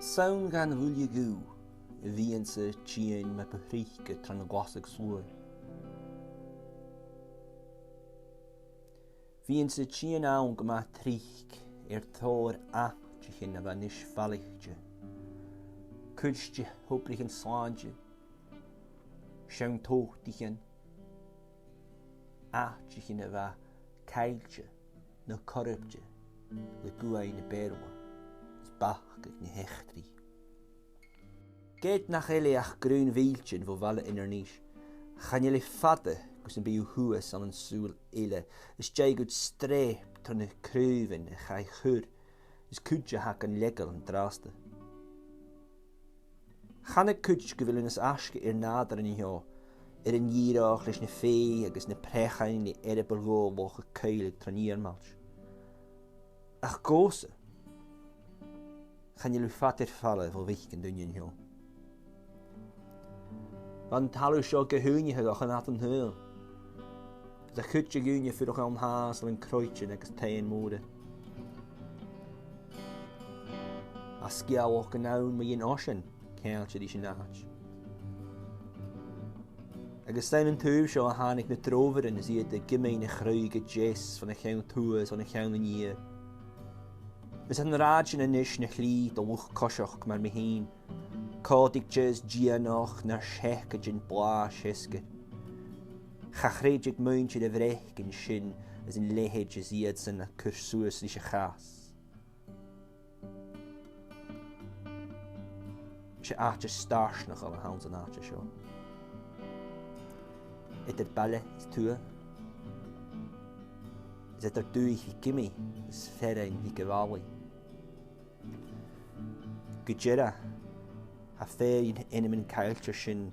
Saun gan fwylio gw, fi yn sy tîn mae byhrich tran y gwasag slwyr. Fi yn sy tîn awn gyma trich thor ach hyn a fa nis falich. Cwyd hwbrich yn slange. Siawn toch dichen. Ach hyn a fa cailge, na corrupje, le gwain y berwa. Bach gyda ni hechtri. Ged nach ele ach grwn feiltyn fo fale yn yr nis. Chan ele ffadde gwrs yn byw hwys an yn sŵl ele. Ys jai gwyd strep tron y crwyfyn y chai chwr. Ys cwdja hac yn legol yn draste. Chan y cwdj gyfylwn ys asge i'r nadar yn hio. Yn iroch leis na ffei agos na prechain ni erebol loch y ceilig tron i'r malch. Ach gose. Chan je fatter vallen voor wichten doen je heel. Want hallo zo gehoonje het ook een heel. Dat kutje goonje voor nog een hazel en kruidje en een mode. Als je ook een oude met een ocean, keeltje die je naast. Ik sta in thuis zo aan ik net erover en zie je de gemeene gruige jazz van een geen toes van een geen jaar. We zijn raadje en nisch na chlied o wch cosioch maar me heen. Codig jazz gianoch naar scheke gin bla scheske. Chachreedig muintje de vrech in shin as in lehedje zied zijn na cursuus lische chas. Tje aatje stars nog alle hounds en aatje show. Et het balle is toe. Is het er duig wie gimme, is verre in wie gewali. Gudjera, ha fein in mijn keiltje shin,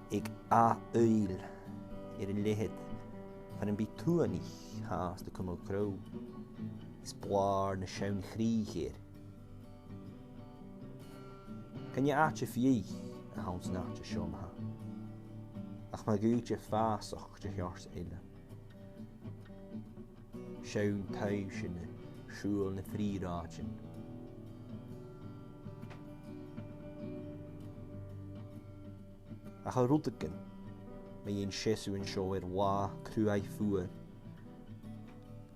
ik a uil, in lehed, van een bituanig haast de kummel krow, is blaar na schaun grieg hier. Kan je aatje vie, een hounds naatje shom ha. Ach ma guutje faas och je jars ille. Schaun thuisje ne, schul ne vrieraadjen. Ach a rudeken, met een chesu en show wa cruai voer.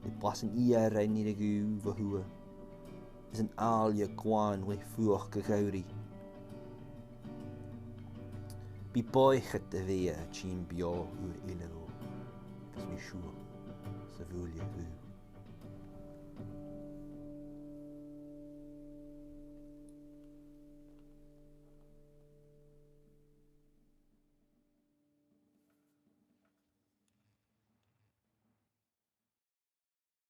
Het was een ier in de gu verhoe. Is een alje kwaan we voer gegauri. Bi boichet de wee, chien bio uur ilero. Is mi sure, se voel je u.